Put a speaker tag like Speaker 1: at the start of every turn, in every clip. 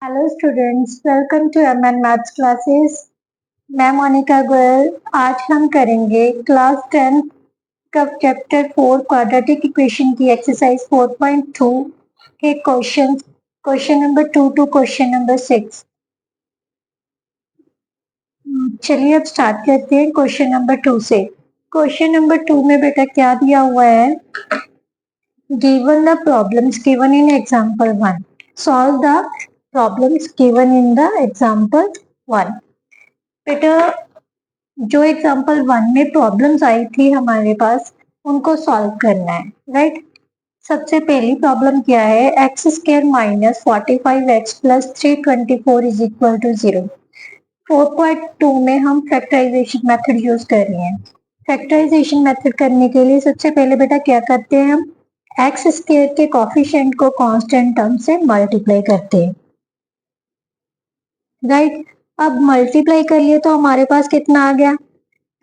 Speaker 1: Hello students, welcome to MN maths classes. मैं मोनिका गोयल। आज हम करेंगे क्लास 10 का चैप्टर 4 क्वाड्रेटिक इक्वेशन की एक्सरसाइज 4.2 के question number 2 to question number 6। चलिए अब स्टार्ट करते हैं क्वेश्चन नंबर 2 से। क्वेश्चन नंबर 2 में बेटा क्या दिया हुआ है? Given the problems given in example 1, solve the problems given in the example 1। बेटा जो एग्जाम्पल 1 में प्रॉब्लम्स आई थी हमारे पास उनको सॉल्व करना है, राइट। सबसे पहली प्रॉब्लम क्या है? X square minus 45x plus 324 is equal to 0। 4.2 में हम फैक्टराइजेशन मेथड यूज कर रहे हैं। फैक्टराइजेशन मेथड करने के लिए सबसे पहले बेटा क्या करते हैं? हम एक्स स्क्वायर के कोफिशिएंट को कांस्टेंट टर्म से मल्टीप्लाई करते हैं, राइट। अब मल्टीप्लाई कर लिए तो हमारे पास कितना आ गया?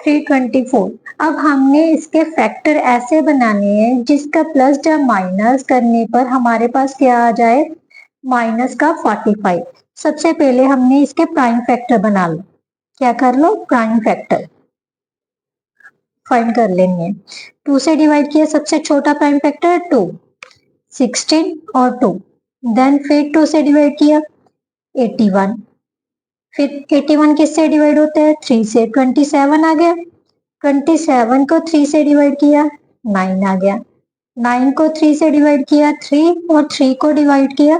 Speaker 1: 324। अब हमने इसके फैक्टर ऐसे बनाने हैं जिसका प्लस या माइनस करने पर हमारे पास क्या आ जाए? माइनस का 45। सबसे पहले हमने इसके प्राइम फैक्टर बना लो। क्या कर लो? प्राइम फैक्टर फाइंड कर लेंगे। 2 से डिवाइड किया, सबसे छोटा प्राइम फैक्टर 2, 16 और 2। देन फिर 2 से डिवाइड किया 81, फिर 81 किससे डिवाइड होता है? 3 से। 27 आ गया। 27 को 3 से डिवाइड किया 9 आ गया। 9 को 3 से डिवाइड किया 3 और 3 को डिवाइड किया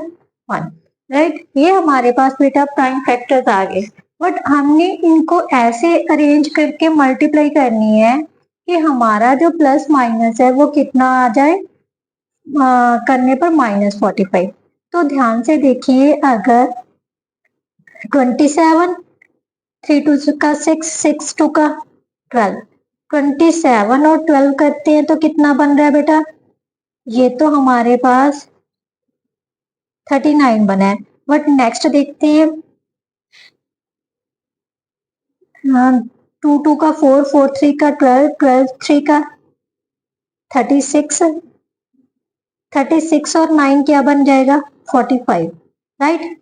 Speaker 1: 1, राइट। ये हमारे पास बेटा प्राइम फैक्टर्स आ गए। बट हमने इनको ऐसे अरेंज करके मल्टीप्लाई करनी है कि हमारा जो प्लस माइनस है वो कितना आ जाए करने पर -45। तो ध्यान से देखिए, अगर 27, 3 2 का 6, 6 2 का 12, 27 और 12 करते हैं तो कितना बन रहा है बेटा? ये तो हमारे पास 39 बना है। बट नेक्स्ट देखते हैं, 2 2 का 4, 4 3 का 12, 12 3 का 36, 36 और 9 क्या बन जाएगा? 45, राइट।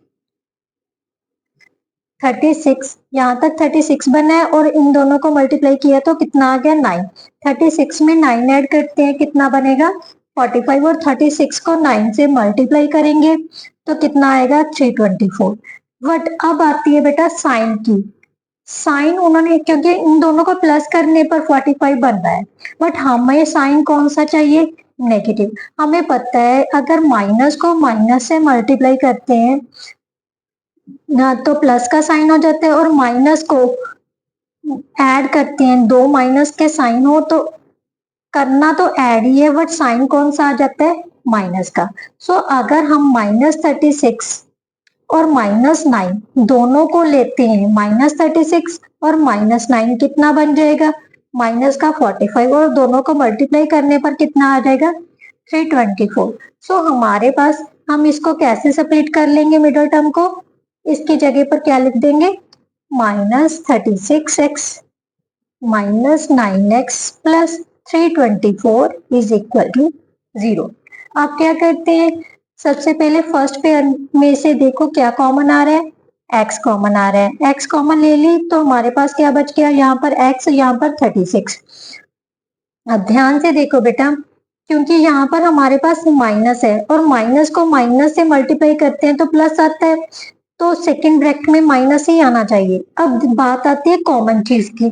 Speaker 1: 36, यहाँ तक 36 बना है और इन दोनों को मल्टीप्लाई किया तो कितना आ गया? 9। 36 में 9 ऐड करते हैं, कितना बनेगा? 45। और 36 को 9 से मल्टीप्लाई करेंगे तो कितना आएगा? 324। बट अब आती है बेटा साइन की। साइन उन्होंने, क्योंकि इन दोनों को प्लस करने पर 45 बन रहा है, बट हमें साइन कौन सा चाहिए? नेगेटिव। हमें पता है अगर माइनस को माइनस से मल्टीप्लाई करते हैं ना तो प्लस का साइन हो जाता है, और माइनस को ऐड करते हैं, दो माइनस के साइन हो तो करना तो ऐड ही है, बट साइन कौन सा आ जाता है? माइनस का। सो अगर हम -36 और -9 दोनों को लेते हैं, -36 और -9 कितना बन जाएगा? माइनस का 45, और दोनों को मल्टीप्लाई करने पर कितना आ जाएगा? 324। सो हमारे पास, हम इसको कैसे सेपरेट कर लेंगे मिडिल टर्म को? इसकी जगह पर क्या लिख देंगे? -36x -9x plus 324 is equal to 0। आप क्या करते हैं? सबसे पहले फर्स्ट पेयर में से देखो क्या कॉमन आ रहा है? x कॉमन आ रहा है। x कॉमन ले ली तो हमारे पास क्या बच गया? यहाँ पर x, यहाँ पर 36। अब ध्यान से देखो बेटा, क्योंकि यहाँ पर हमारे पास माइनस है और माइनस को माइनस से मल्टीप्लाई करते हैं तो प्लस आता है, तो सेकंड ब्रैकेट में माइनस ही आना चाहिए। अब बात आती है कॉमन चीज की।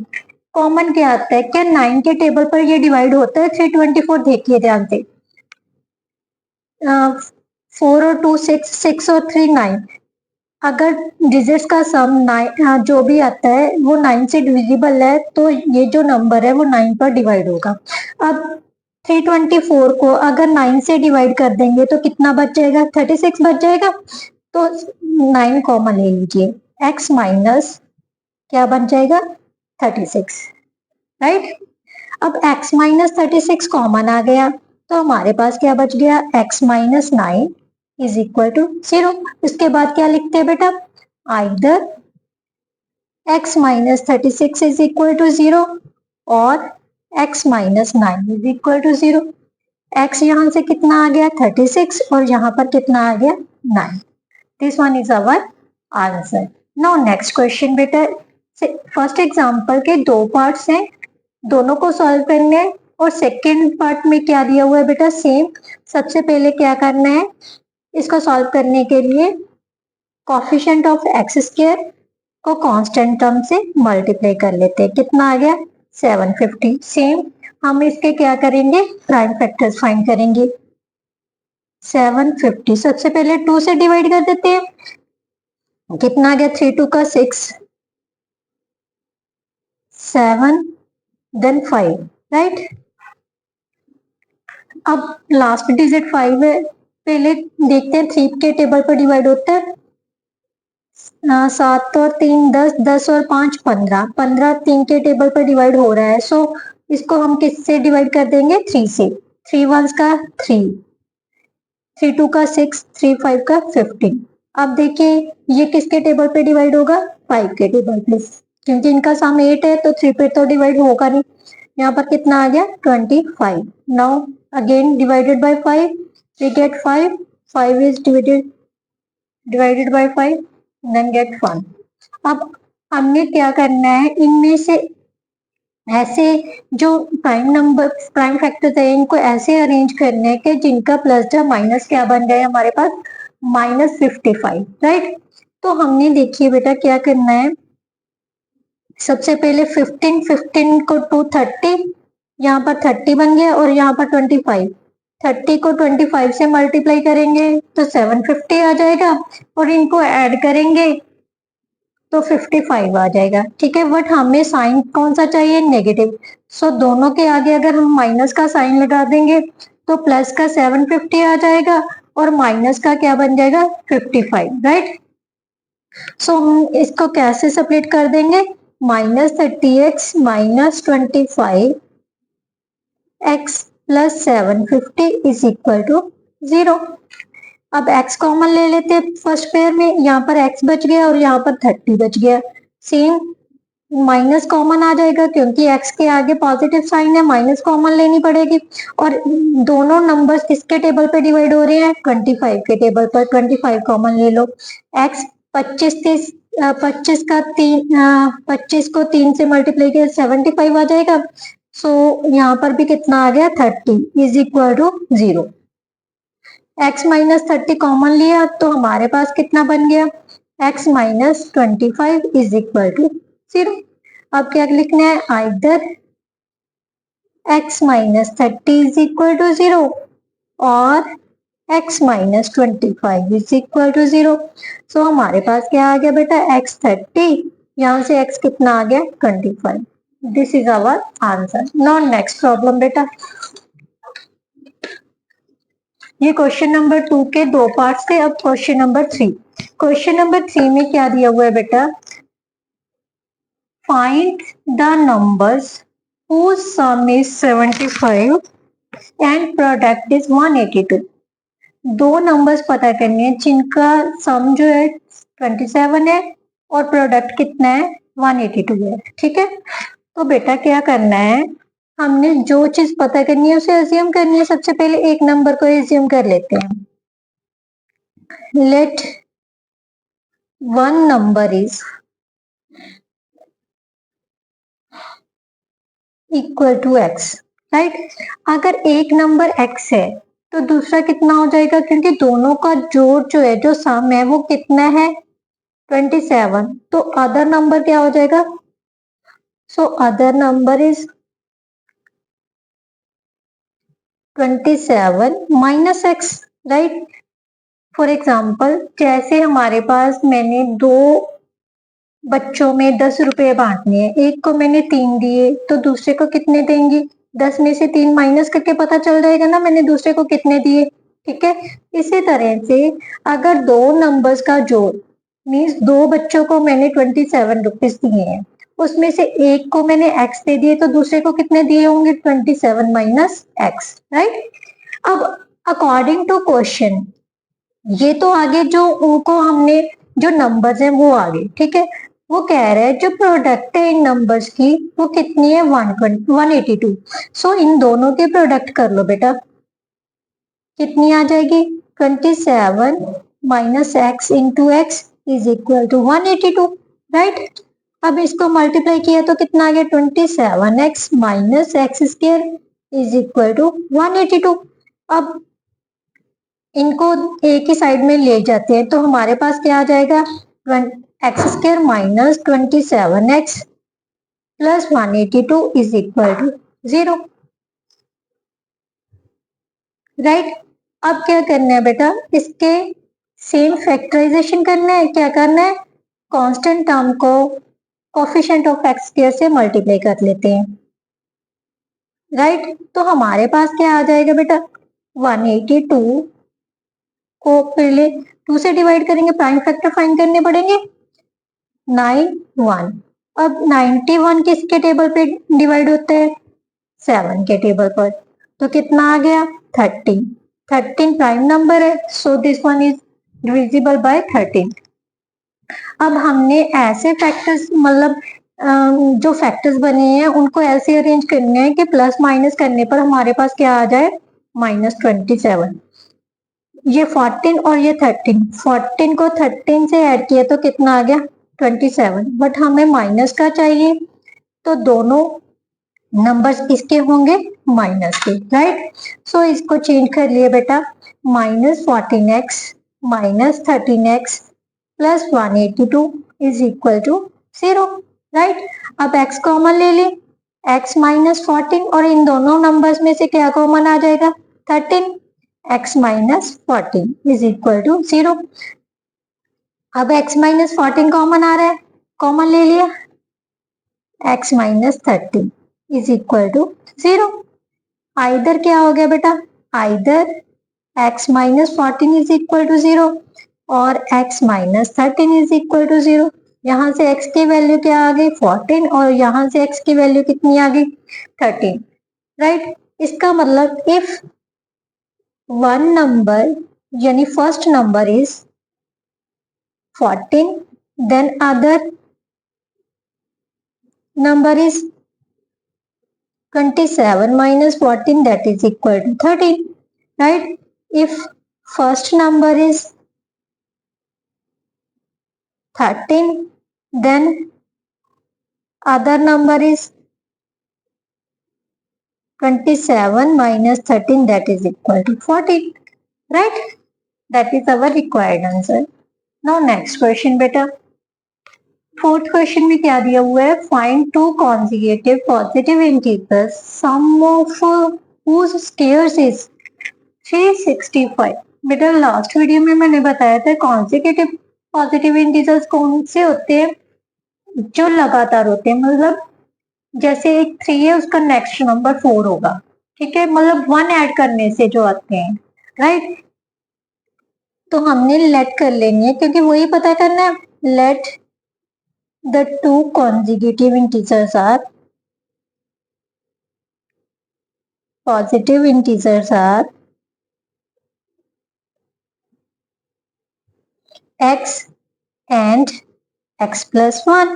Speaker 1: कॉमन क्या आता है? क्या 9 के टेबल पर ये डिवाइड होता है? 324 देखिए ध्यान से। 4 और 2 6, 6 और 3 9। अगर डिजिट्स का सम 9 जो भी आता है वो 9 से डिविजिबल है, तो ये जो नंबर है वो 9 पर डिवाइड होगा। अब 324 को अगर 9 से डिवाइड कर देंगे तो कितना बच जाएगा? 36 बच जाएगा। तो 9 कॉमन ले लीजिए, x माइनस क्या बन जाएगा? 36, राइट। अब x माइनस 36 कॉमन आ गया तो हमारे पास क्या बच गया? x minus 9 is equal to 0। इसके बाद क्या लिखते हैं बेटा? Either x minus 36 is equal to 0 और x minus 9 is equal to 0। x यहाँ से कितना आ गया? 36 और यहाँ पर कितना आ गया? 9। This one is our answer. Now next question बेटा, फर्स्ट एग्जांपल के दो पार्ट्स हैं, दोनों को सॉल्व करने हैं और सेकंड पार्ट में क्या दिया हुआ है बेटा, सेम। सबसे पहले क्या करना है, इसको सॉल्व करने के लिए कोफिशिएंट ऑफ एक्स स्क्वायर को कांस्टेंट टर्म से मल्टीप्लाई कर लेते हैं। कितना आ गया, 750। सेम हम इसके क्या करेंगे, प्राइम फैक्टर्स फाइंड करेंगे। 750 सबसे पहले 2 से डिवाइड कर देते हैं, कितना आ गया, 3 2 का 6, 7 देन 5, राइट। अब लास्ट डिजिट 5 है, पहले देखते हैं 3 के टेबल पर डिवाइड होता है, 7 और 3 10, 10 और 5 15, 15 3 के टेबल पर डिवाइड हो रहा है। सो इसको हम किससे डिवाइड कर देंगे, 3 से। 3 1 का 3, 3 2 का 6, 3 5 का 15। अब देखिए ये किसके टेबल पे डिवाइड होगा, 5 के टेबल पे, क्योंकि इनका सम 8 है तो 3 पे तो डिवाइड होगा नहीं। यहाँ पर कितना आ गया, 25। Now again divided by 5, we get 5, 5 is divided by 5, then get 1। अब हमने क्या करना है, इनमें से ऐसे जो प्राइम फैक्टर्स है इनको ऐसे अरेंज करने हैं कि जिनका प्लस या माइनस क्या बन जाए हमारे पास, -55, राइट। तो हमने देखिए बेटा क्या करना है, सबसे पहले 15 को 2 30, यहाँ पर 30 बन गया और यहाँ पर 25, 30 को 25 से मल्टीप्लाई करेंगे तो 750 आ जाएगा और इनको ऐड करेंगे तो 55 आ जाएगा, ठीक है। बट हमें साइन कौन सा चाहिए, नेगेटिव। सो दोनों के आगे अगर हम माइनस का साइन लगा देंगे तो प्लस का 750 आ जाएगा और माइनस का क्या बन जाएगा, 55, राइट। सो हम इसको कैसे सेपरेट कर देंगे, -30x -25 x plus 750 is equal to 0। अब x कॉमन ले लेते हैं फर्स्ट पेयर में, यहाँ पर x बच गया और यहाँ पर 30 बच गया। सेम माइनस कॉमन आ जाएगा क्योंकि x के आगे पॉजिटिव साइन है, माइनस कॉमन लेनी पड़ेगी। और दोनों नंबर्स किसके टेबल पे डिवाइड हो रहे हैं, 25 के टेबल पर, 25 कॉमन ले लो। x 25 का 25 को 3 से मल्टीप्लाई किया 75 आ जाएगा। सो यहाँ पर भी कितना आ गया, 30 is equal to 0। x -30 common लिया तो हमारे पास कितना बन गया, x -25 इज इक्वल टू 0। अब क्या लिखना है, either x -30 is equal to 0 और x -25 is equal to 0। So हमारे पास क्या आ गया बेटा, x 30, यहाँ से x कितना आ गया, 25। This is our answer. Now next problem बेटा, ये क्वेश्चन नंबर 2 के दो पार्ट्स थे। अब क्वेश्चन नंबर 3, क्वेश्चन नंबर 3 में क्या दिया हुआ है बेटा, find the numbers whose sum is 75 and product is 182। दो नंबर्स पता करने हैं जिनका सम जो है 27 है और प्रोडक्ट कितना है, 182 है, ठीक है। तो बेटा क्या करना है, हमने जो चीज पता करनी है उसे अज्यूम करनी है। सबसे पहले एक नंबर को अज्यूम कर लेते हैं, let one number is equal to x, right. अगर एक नंबर x है तो दूसरा कितना हो जाएगा, क्योंकि दोनों का जोड़ जो है, जो सम है वो कितना है, 27। तो अदर नंबर क्या हो जाएगा, so other number is 27 minus x, right. For example जैसे हमारे पास मैंने दो बच्चों में 10 रुपए बांटने हैं, एक को मैंने 3 दिए तो दूसरे को कितने देंगी, 10 में से 3 माइनस करके पता चल जाएगा ना मैंने दूसरे को कितने दिए, ठीक है। इसी तरह से अगर दो नंबर्स का जोड़, मीन्स दो बच्चों को मैंने 27 रुपीज दिए हैं, उसमें से एक को मैंने x दे दिए तो दूसरे को कितने दिए होंगे, 27 माइनस x, राइट। अब अकॉर्डिंग टू क्वेश्चन ये तो आगे जो उनको हमने जो नंबर्स हैं वो आगे, ठीक है। वो कह रहा है जो प्रोडक्ट है इन नंबर्स की वो कितनी है, 182। सो इन दोनों के प्रोडक्ट कर लो बेटा, कितनी आ जाएगी, 27 minus x into x is equal to 182, right. अब इसको मल्टीप्लाई किया तो कितना आ गया 27x minus x square is equal to 182। अब इनको एक ही साइड में ले जाते हैं तो हमारे पास क्या आ जाएगा x square minus 27x plus 182 is equal to 0, right. अब क्या करना है बेटा, इसके सेम फैक्टराइजेशन करना है। क्या करना है, कांस्टेंट टर्म को कोफिशिएंट ऑफ एक्स स्क्वायर से मल्टीप्लाई कर लेते हैं, राइट। तो हमारे पास क्या आ जाएगा बेटा 182 को पहले 2 से डिवाइड करेंगे, प्राइम फैक्टर फाइंड करने पड़ेंगे 91। अब 91 किसके टेबल पे डिवाइड होते हैं 7 के टेबल पर, तो कितना आ गया 13। 13 प्राइम नंबर है, so this one is divisible by 13। अब हमने ऐसे फैक्टर्स मतलब जो फैक्टर्स बने हैं उनको ऐसे अरेंज करने हैं कि प्लस माइनस करने पर हमारे पास क्या आ जाए -27। ये 14 और ये 13, 14 को 13 से ऐड किया तो कितना आ गया 27, बट हमें माइनस का चाहिए तो दोनों नंबर्स किसके होंगे माइनस के, राइट। सो इसको चेंज कर लिए बेटा, -14x minus 13x plus 182 is equal to 0, right. अब x कॉमन ले ले, x माइनस 14 और इन दोनों नंबर्स में से क्या कॉमन आ जाएगा 13, x minus 14 is equal to 0। अब x माइनस 14 कॉमन आ रहा है, कॉमन ले लिया, x minus 13 is equal to 0। Either क्या हो गया बेटा, either x minus 14 is equal to 0 और x minus 13 is equal to 0। यहाँ से x की वैल्यू क्या आ गई 14 और यहाँ से x की वैल्यू कितनी आ गई 13, राइट। इसका मतलब इफ वन नंबर यानी first number is 14 then other number is 27 minus 14 that is equal to 13, right. If first number is 13 then other number is 27 minus 13 that is equal to 14, right. That is our required answer. Now next question बेटा, fourth question में क्या दिया हुआ है, find two conjugative positive integers sum of whose squares is 365। बेटा last video में मैंने बताया था कॉन्जुगेटिव पॉजिटिव इंटीजर्स कौन से होते हैं, जो लगातार होते हैं, मतलब जैसे एक 3 है उसका नेक्स्ट नंबर 4 होगा, ठीक है, मतलब 1 ऐड करने से जो आते हैं, राइट। तो हमने लेट कर लेनी है क्योंकि वही पता करना है, late the two consecutive integers are positive integers are x and x plus 1,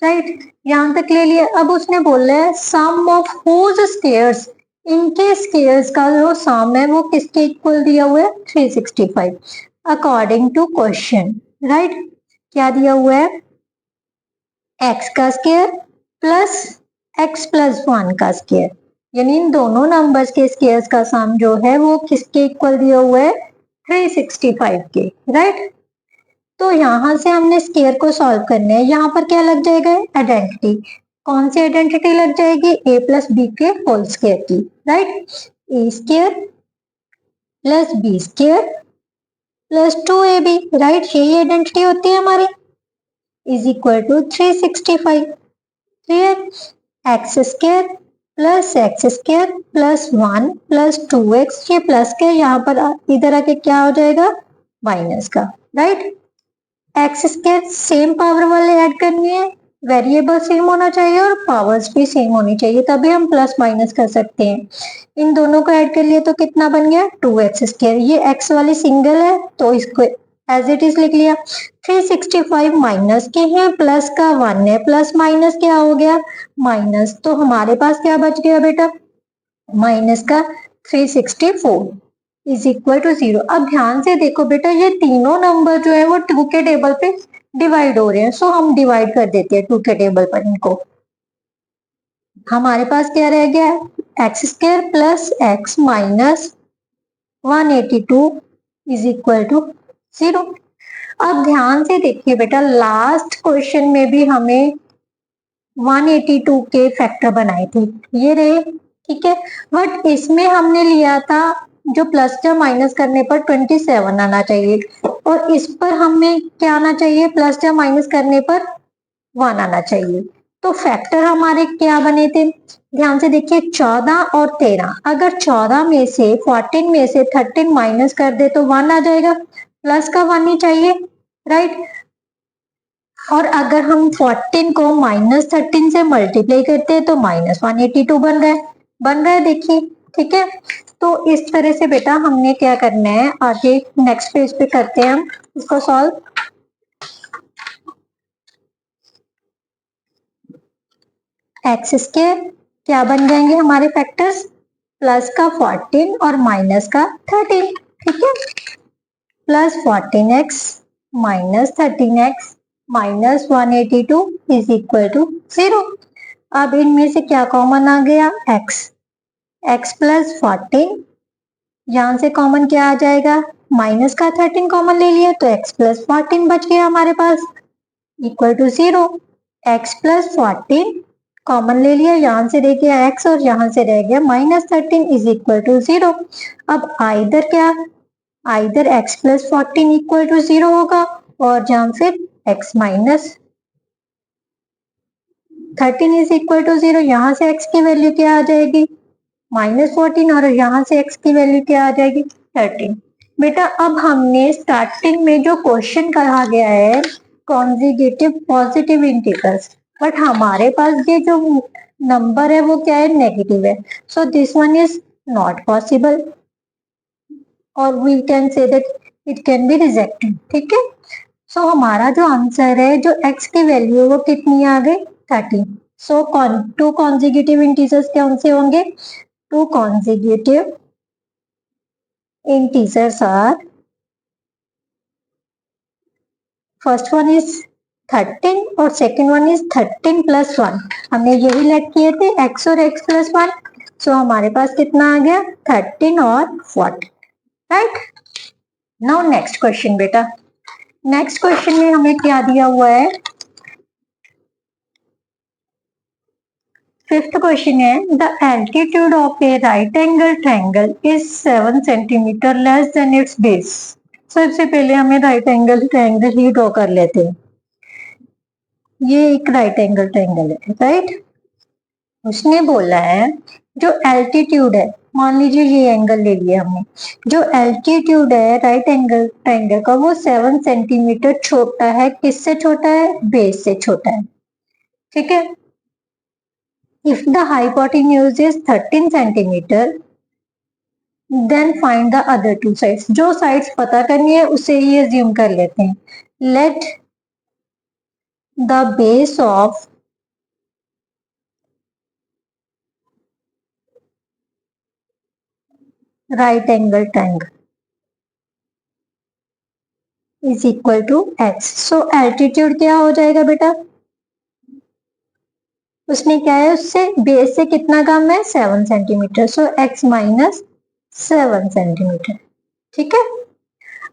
Speaker 1: right. यहां तक ले लिया। अब उसने बोला है सम ऑफ हुज स्क्वायर्स, इनके स्क्वायर्स का जो सम है वो किसके इक्वल दिया हुआ है 365 अकॉर्डिंग टू क्वेश्चन, राइट। क्या दिया हुआ है x का स्क्वायर प्लस x प्लस 1 का स्क्वायर, यानी इन दोनों नंबर्स के स्क्वायर्स का सम जो है वो किसके इक्वल दिया हुआ है 365 के, राइट। तो यहाँ से हमने स्क्वायर को सॉल्व करना है। यहाँ पर क्या लग जाएगा आइडेंटिटी, कौन सी आइडेंटिटी लग जाएगी a प्लस बी के होल स्क्वायर की, right. A square plus b square plus 2ab, right, यही आइडेंटिटी होती है हमारी, is equal to 365, clear. X square plus x square plus 1 plus 2x, ये प्लस के यहाँ पर इधर आके क्या हो जाएगा माइनस का, right. X square same power वाले ऐड करनी है, वेरिएबल सेम होना चाहिए और पावर्स भी सेम होनी चाहिए, तभी हम प्लस माइनस कर सकते हैं। इन दोनों को ऐड कर लिए तो कितना बन गया 2x स्क्वायर, ये x वाली सिंगल है तो इसको एज इट इज लिख लिया। 365 माइनस के हैं, प्लस का 1 है, प्लस माइनस क्या हो गया माइनस, तो हमारे पास क्या बच गया बेटा माइनस का 364, इज इक्वल टू 0। अब ध्यान से देखो बेटा, ये तीनों नंबर जो है वो 2 के टेबल पे डिवाइड हो रहे हैं, सो हम डिवाइड कर देते हैं 2 के टेबल पर इनको। हमारे पास क्या रह गया, x square plus x minus 182 is equal to 0। अब ध्यान से देखिए बेटा, लास्ट क्वेश्चन में भी हमें 182 के फैक्टर बनाए थे, ये रहे, ठीक है। बट इसमें हमने लिया था जो प्लस या माइनस करने पर 27 आना चाहिए, और इस पर हमें क्या आना चाहिए, प्लस या माइनस करने पर 1 आना चाहिए। तो फैक्टर हमारे क्या बने थे, ध्यान से देखिए, 14 और 13। अगर 14 में से 14 में से 13 माइनस कर दे तो 1 आ जाएगा, प्लस का 1 ही चाहिए, राइट। और अगर हम 14 को -13 से मल्टीप्लाई करते हैं तो -182 बन रहा है देखिए, ठीक है। तो इस तरह से बेटा हमने क्या करना है, आगे नेक्स्ट पेज पे करते हैं हम इसको सॉल्व। एक्स स्क्वायर क्या बन जाएंगे हमारे फैक्टर्स, प्लस का 14 और माइनस का 13, ठीक है। Plus 14x minus 13x minus 182 is equal to 0। अब इनमें से क्या कॉमन आ गया, x प्लस 14, यहां से कॉमन क्या आ जाएगा, माइनस का 13 कॉमन ले लिया तो x प्लस 14 बच गया हमारे पास, equal to 0। x plus 14 common ले लिया, यहां से रह गया x और यहां से रह गया -13 इज इक्वल टू 0। अब either x plus 14 equal to 0 होगा, और जहां फिर x minus 13 is equal to 0, यहां से x की वैल्यू क्या आ जाएगी, -14, और यहाँ से x की वैल्यू क्या आ जाएगी, 13। बेटा अब हमने स्टार्टिंग में जो क्वेश्चन कहा गया है कॉन्जिगेटिव पॉजिटिव इंटीजर्स, बट हमारे पास ये जो नंबर है वो क्या है, नेगेटिव है, so this one is not possible, और we can say that it can be rejected, ठीक है। सो हमारा जो आंसर है, जो x की वैल्यू है वो कितनी आ गई, 13। सो टू कॉन्जिगेटिव इंटीजर्स कौन से होंगे, two consecutive integers are, first one is 13 और second one is 13 plus 1। हमने यही लेट किए थे x और x plus 1, सो हमारे पास कितना आ गया, 13 और 40, राइट। नाउ नेक्स्ट क्वेश्चन बेटा, नेक्स्ट क्वेश्चन में हमें क्या दिया हुआ है, फिफ्थ क्वेश्चन है, the altitude of A right angle triangle is 7 centimetre less than it's base. सबसे पहले हमें राइट एंगल ट्रायंगल ही ड्रॉ कर लेते हैं। ये एक राइट एंगल ट्रायंगल है, राइट। उसने बोला है जो एल्टीट्यूड है, मान लीजिए ये एंगल ले लिया हमने, जो एल्टीट्यूड है राइट एंगल ट्रायंगल का वो 7 सेंटीमीटर छोटा है, किससे छोटा है, बेस से छोटा है, ठीक है। If the hypotenuse is 13 centimeter, then find the other two sides। जो साइड्स पता करनी है उसे ही अज्यूम कर लेते हैं। Let the base of right angle triangle is equal to x। So altitude क्या हो जाएगा बेटा, उसने क्या है, उससे बेस से कितना कम है, 7 सेंटीमीटर, सो x माइनस 7 सेंटीमीटर, ठीक है।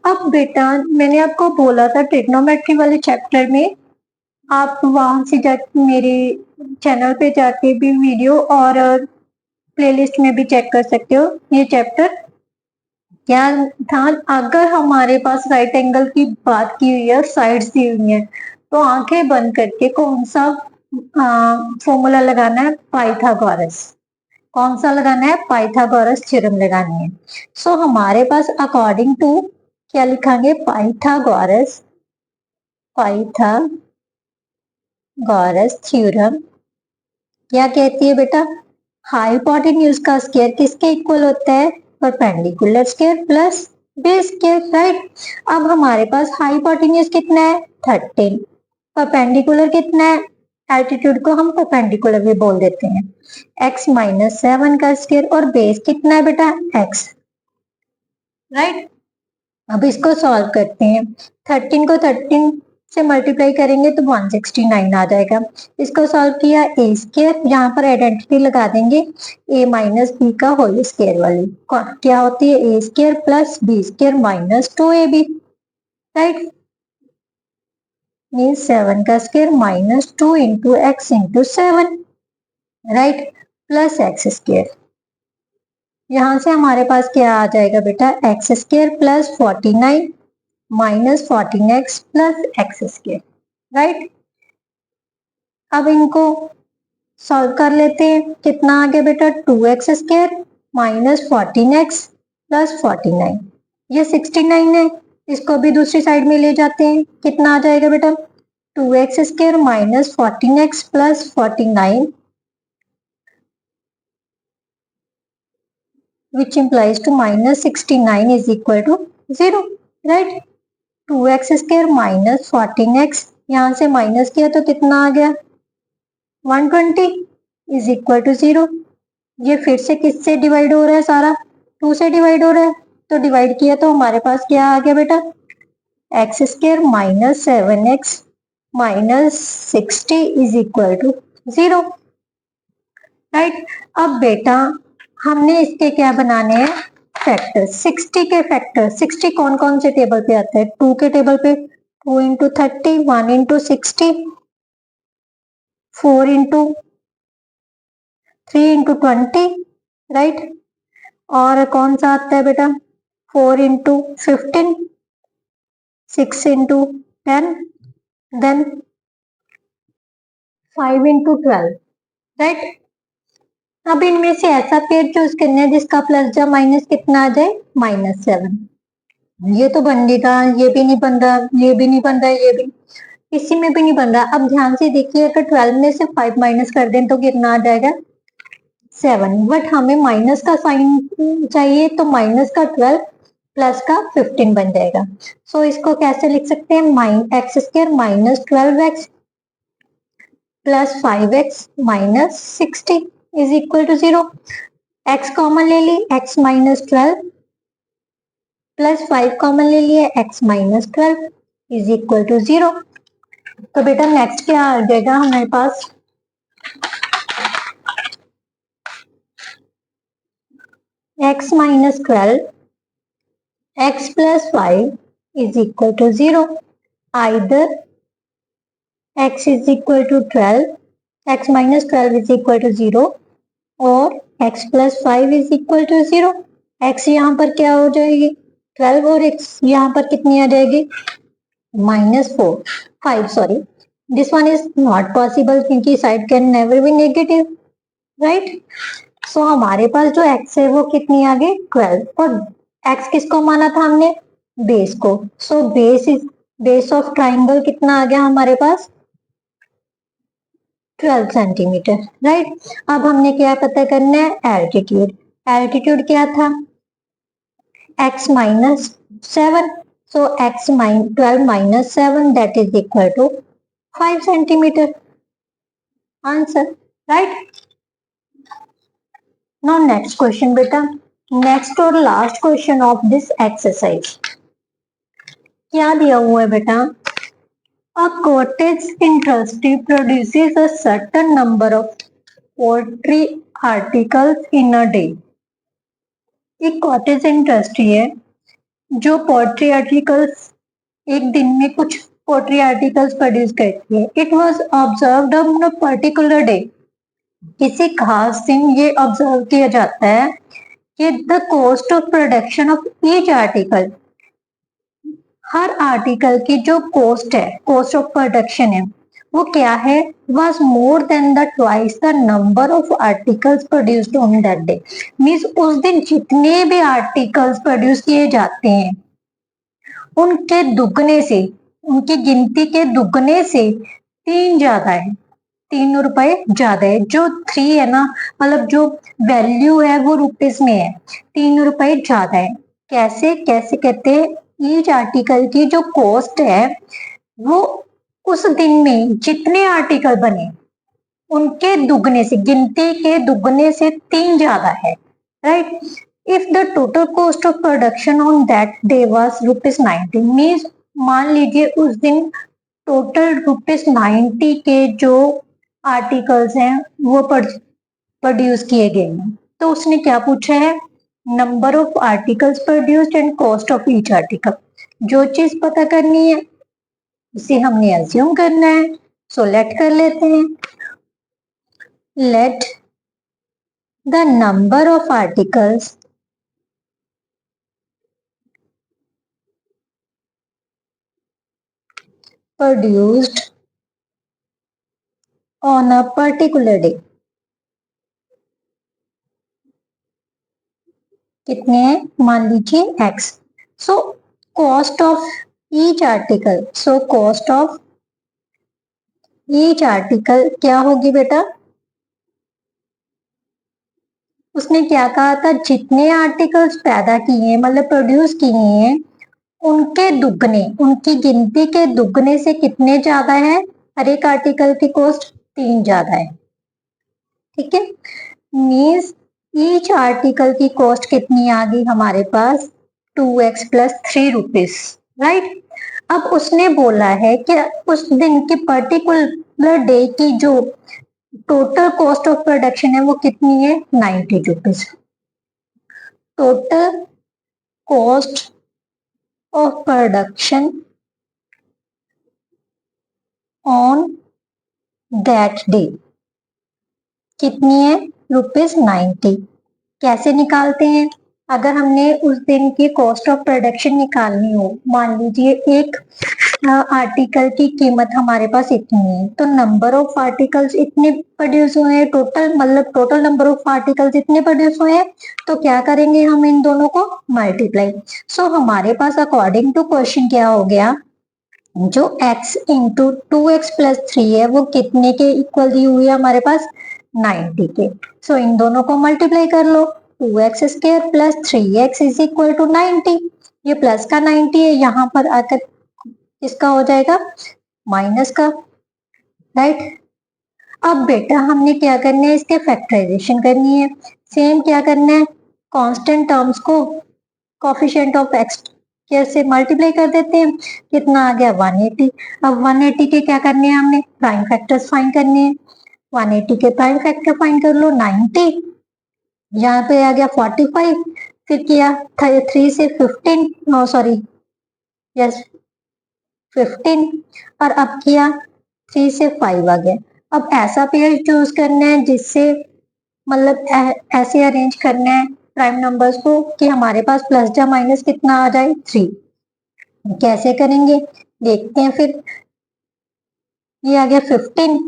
Speaker 1: अब बेटा मैंने आपको बोला था ट्रिग्नोमेट्री वाले चैप्टर में, आप वहां से जाके मेरे चैनल पे जाके भी वीडियो और प्लेलिस्ट में भी चेक कर सकते हो। ये चैप्टर क्या था, अगर हमारे पास राइट एंगल की बात की हुई है और साइड्स दी हुई है तो आंखें बंद करके कौन सा फॉर्मूला लगाना है, पाइथागोरस। कौन सा लगाना है, पाइथागोरस थ्योरम लगानी है। सो हमारे पास अकॉर्डिंग टू क्या लिखांगे, पाइथागोरस थ्योरम क्या कहती है बेटा, हाइपोटेन्यूज का स्क्वायर किसके इक्वल होता है, perpendicular square plus base square, right. अब हमारे पास हाइपोटेन्यूज कितना है, 13, परपेंडिकुलर कितना है, एल्टीट्यूड को हम परपेंडिकुलर भी बोल देते हैं, x माइनस 7 का स्क्वायर, और बेस कितना है बेटा, x। राइट। अब इसको सॉल्व करते हैं। 13 को 13 से मल्टीप्लाई करेंगे तो 169 आ जाएगा। इसको सॉल्व किया, ए स्केयर, यहाँ पर आइडेंटिटी लगा देंगे ए माइनस बी का होल स्केयर वाली। क्या होती है, a square plus b square minus 2ab, right. Means 7 का square minus 2 into x into 7, right, plus x square. यहां से हमारे पास क्या आ जाएगा बेटा, x square plus 49 minus 14x plus x square, right. अब इनको सॉल्व कर लेते हैं। कितना आ गया बेटा, 2x square minus 14x plus 49, ये 69 है। इसको भी दूसरी साइड में ले जाते हैं। कितना आ जाएगा बेटा, 2x square minus 14x plus 49, which implies to minus 69 is equal to 0, right। 2x square minus 14x, यहां से माइनस किया तो कितना आ गया, 120 इज इक्वल टू 0। ये फिर से किससे डिवाइड हो रहा है, सारा 2 से डिवाइड हो रहा है, तो डिवाइड किया तो हमारे पास क्या आ गया बेटा, x square minus 7x minus 60 is equal to 0, right. अब बेटा हमने इसके क्या बनाने हैं, फैक्टर। 60 के फैक्टर, 60 कौन कौन से टेबल पे आता है, 2 के टेबल पे, 2 into 30, 1 into 60, 4 into 3 into 20, right. और कौन सा आता है बेटा, 4 into 15, 6 into 10, then 5 into 12, right. अब इनमें से ऐसा पेयर चूज करना है जिसका प्लस या माइनस कितना आ जाए, -7। ये तो बनेगा, ये भी नहीं बन रहा, ये भी नहीं बन रहा, ये भी, इसी में भी नहीं बन रहा। अब ध्यान से देखिए, अगर 12 में से 5 माइनस कर दें तो कितना आ जाएगा, 7। बट हमें माइनस का साइन चाहिए, तो माइनस का 12 प्लस का 15 बन जाएगा। सो इसको कैसे लिख सकते हैं, x square minus 12x plus 5x minus 60 is equal to 0। x common ले ली, x माइनस 12 प्लस 5 कॉमन ले लिए, x minus 12 is equal to 0। तो बेटा नेक्स्ट क्या आ जाएगा हमारे पास, x minus 12 x plus 5 is equal to 0। Either x is equal to 12, x minus 12 is equal to 0 और x plus 5 is equal to 0। x यहाँ पर क्या हो जाएगी, 12 और x यहाँ पर कितनी आ जाएगी, -5 sorry, this one is not possible क्योंकि side can never be negative, right. So हमारे पास जो x है वो कितनी आ गई, 12, और x किसको माना था हमने, बेस को। सो बेस ऑफ ट्राइंगल कितना आ गया हमारे पास, 12 सेंटीमीटर, राइट। अब हमने क्या पता करना है, एल्टीट्यूड। एल्टीट्यूड क्या था, x minus 7, so x 12 minus 7 that is equal to 5 centimetre, answer, right. Now next question बेटा, नेक्स्ट और last question of this exercise. क्या दिया हुआ है बेटा, a cottage industry produces a certain number of poultry articles in a day। एक cottage industry है जो पोल्ट्री आर्टिकल्स, एक दिन में कुछ पोल्ट्री आर्टिकल्स प्रोड्यूस करती है। It was observed on a particular day. किसी खास दिन ये ऑब्जर्व किया जाता है कि the cost of production of each article, her article की जो कॉस्ट है, कॉस्ट ऑफ प्रोडक्शन है, वो क्या है, was more than the twice the number of articles produced on that day. Means उस दिन जितने भी आर्टिकल्स प्रोड्यूस किए जाते हैं उनके दुगने से, उनकी गिनती के दुगने से 3 ज्यादा है, 3 रुपए ज्यादा है। जो 3 है ना, मतलब जो वैल्यू है वो रुपीज में है, 3 रुपए ज्यादा है। कैसे कैसे कहते हैं, ईच आर्टिकल की जो कॉस्ट है वो उस दिन में जितने आर्टिकल बने उनके दुगने से, गिनती के दुगने से 3 ज्यादा है, right. If the total cost of production on that day was ₹90 means मान लीजिए उस दिन टोटल ₹90 के जो आर्टिकल्स हैं वो प्रोड्यूस किए गए हैं। तो उसने क्या पूछा है, number of articles produced and cost of each article. जो चीज पता करनी है उसे हमने एज्यूम करना है। सो लेट कर लेते हैं, let the number of articles produced on a particular day कितने हैं, मान लीजिए x। So cost of each article, so cost of each article क्या होगी बेटा, उसने क्या कहा था, जितने आर्टिकल्स पैदा किए मतलब प्रोड्यूस किए हैं उनके दुगने, उनकी गिनती के दुगने से कितने ज्यादा है, हर एक आर्टिकल की कॉस्ट 3 ज्यादा है। ठीक है, मीन्स ईच आर्टिकल की कॉस्ट कितनी आ गई हमारे पास, 2x + 3 रुपीज, राइट। अब उसने बोला है कि उस दिन की पर्टिकुलर डे की जो टोटल कॉस्ट ऑफ प्रोडक्शन है वो कितनी है, 90 rupees. Total cost of production on that day कितनी है, ₹90। कैसे निकालते हैं, अगर हमने उस दिन की कॉस्ट ऑफ प्रोडक्शन निकालनी हो, मान लीजिए एक आर्टिकल की कीमत हमारे पास इतनी है, तो नंबर ऑफ आर्टिकल्स इतने प्रोड्यूस हुए हैं, टोटल मतलब टोटल नंबर ऑफ आर्टिकल्स इतने प्रोड्यूस हुए हैं, तो क्या करेंगे हम इन दोनों को मल्टीप्लाई। सो हमारे पास अकॉर्डिंग टू क्वेश्चन क्या हो गया, जो x इंटू 2x + 3 है वो कितने के इक्वल दी हुई है हमारे पास, 90 के। सो इन दोनों को मल्टीप्लाई कर लो, 2x² + 3x = 90। ये प्लस का 90 है, यहाँ पर आकर किसका हो जाएगा, माइनस का, राइट। अब बेटा हमने क्या करना है, इसके फैक्टराइजेशन करनी है। सेम क्या करना है, कांस्टेंट टर्म्स को कोफिशिएंट ऑफ x से मल्टीप्लाई कर देते हैं, कितना आ गया, 180। अब 180 के क्या करने हैं, हमने प्राइम फैक्टर्स फाइंड करने हैं। 180 के प्राइम फैक्टर फाइंड कर लो, 90, यहाँ पे आ गया 45, फिर किया 3 से 15, नो सॉरी यस 15, और अब किया 3 से 5 आ गया। अब ऐसा पेयर चूज करना है जिससे मतलब ऐसे अरेंज करना है प्राइम नंबर्स को कि हमारे पास प्लस या माइनस कितना आ जाए, 3। कैसे करेंगे देखते हैं फिर। ये आ गया 15,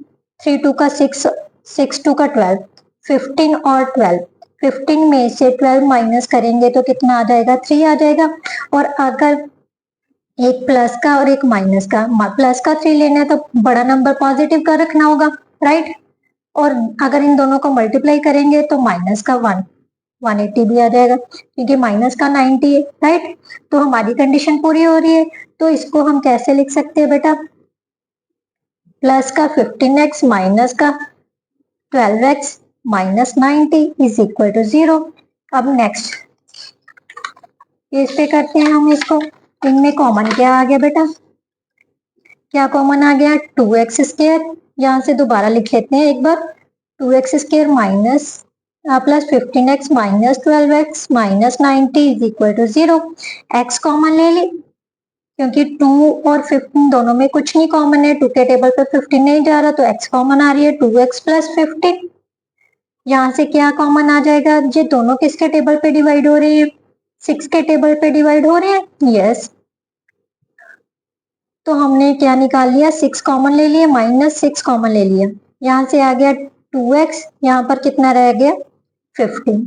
Speaker 1: 3 2 का 6, 6 2 का 12, 15 और 12, 15 में से 12 माइनस करेंगे तो कितना आ जाएगा, 3 आ जाएगा। और अगर एक प्लस का और एक माइनस का, प्लस का 3 लेना है तो बड़ा नंबर पॉजिटिव का रखना होगा, राइट। और अगर इन दोनों को मल्टीप्लाई करेंगे तो माइनस का 180 भी आ जाएगा, क्योंकि माइनस का 90 है, राइट। तो हमारी कंडीशन पूरी हो रही है। तो इसको हम कैसे लिख सकते हैं बेटा, प्लस का 15x माइनस का 12x माइनस 90 = 0। अब नेक्स्ट इस पे करते हैं हम इसको। इनमें कॉमन क्या आ गया बेटा, क्या कॉमन आ गया, 2x²। यहाँ से दोबारा लिख लेते हैं एक बार, 2x² minus plus 15x minus 12x minus 90 = 0। x common ले ली, क्योंकि 2 और 15 दोनों में कुछ नहीं कॉमन है, 2 के टेबल पे 15 नहीं जा रहा, तो x कॉमन आ रही है, 2x + 15। यहाँ से क्या कॉमन आ जाएगा, ये दोनों किसके टेबल पे डिवाइड हो रहे हैं, 6 के टेबल पे डिवाइड हो रहे हैं, यस। तो हमने क्या निकाल लिया, 6 कॉमन ले लिया, -6 कॉमन ले लिया। यहाँ से आ गया 2x, यहाँ पर कितना रह गया, 15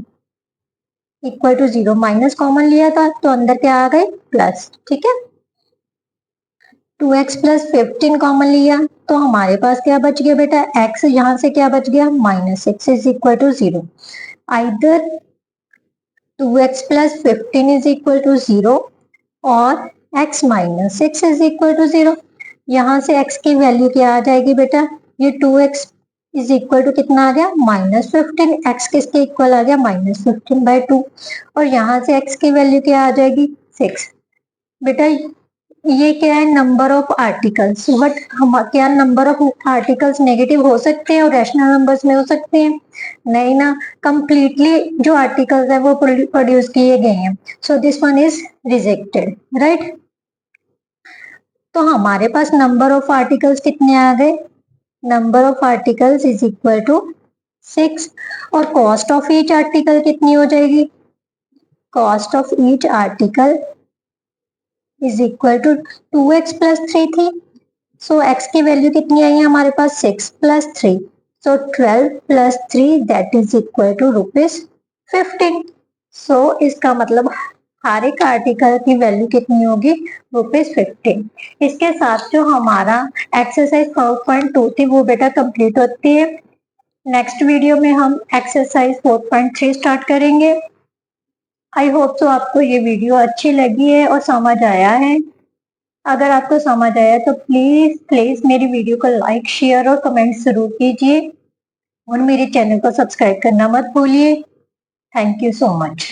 Speaker 1: = 0। माइनस कॉमन लिया था तो अंदर क्या आ गए, प्लस, ठीक है। 2x + 15 कॉमन लिया तो हमारे पास क्या बच गया बेटा, x, यहाँ से क्या बच गया, -6 = 0। आइदर 2x + 15 = 0 और x - 6 = 0। यहाँ से x की वैल्यू क्या आ जाएगी बेटा, ये 2x इज इक्वल टू कितना आ गया -15। एक्स किसके इक्वल आ गया -15/2 और यहाँ से एक्स की वैल्यू क्या आ जाएगी 6। बेटा ये क्या है नंबर ऑफ आर्टिकल्स, बट हम क्या नंबर ऑफ आर्टिकल्स नेगेटिव हो सकते हैं और रैशनल नंबर्स में हो सकते हैं नहीं ना, कंप्लीटली जो आर्टिकल्स है वो प्रोड्यूस किए गए हैं, so this one is rejected, right. तो हमारे पास नंबर ऑफ आर्टिकल्स कितने आ गए, number of articles is equal to 6 और कॉस्ट ऑफ ईच आर्टिकल कितनी हो जाएगी, cost of each article is equal to 2x plus 3 थी, सो x की वैल्यू कितनी आई है हमारे पास 6 plus 3, so 12 plus 3 that is equal to ₹15। So इसका मतलब हर एक आर्टिकल की वैल्यू कितनी होगी ₹15। इसके साथ जो हमारा एक्सरसाइज 4.2 थी वो बेटा कंप्लीट होती है। नेक्स्ट वीडियो में हम एक्सरसाइज 4.3 स्टार्ट करेंगे। आई होप तो आपको ये वीडियो अच्छी लगी है और समझ आया है। अगर आपको समझ आया तो प्लीज प्लीज मेरी वीडियो को लाइक शेयर और कमेंट जरूर कीजिए और मेरे चैनल को सब्सक्राइब करना मत भूलिए। Thank you so much.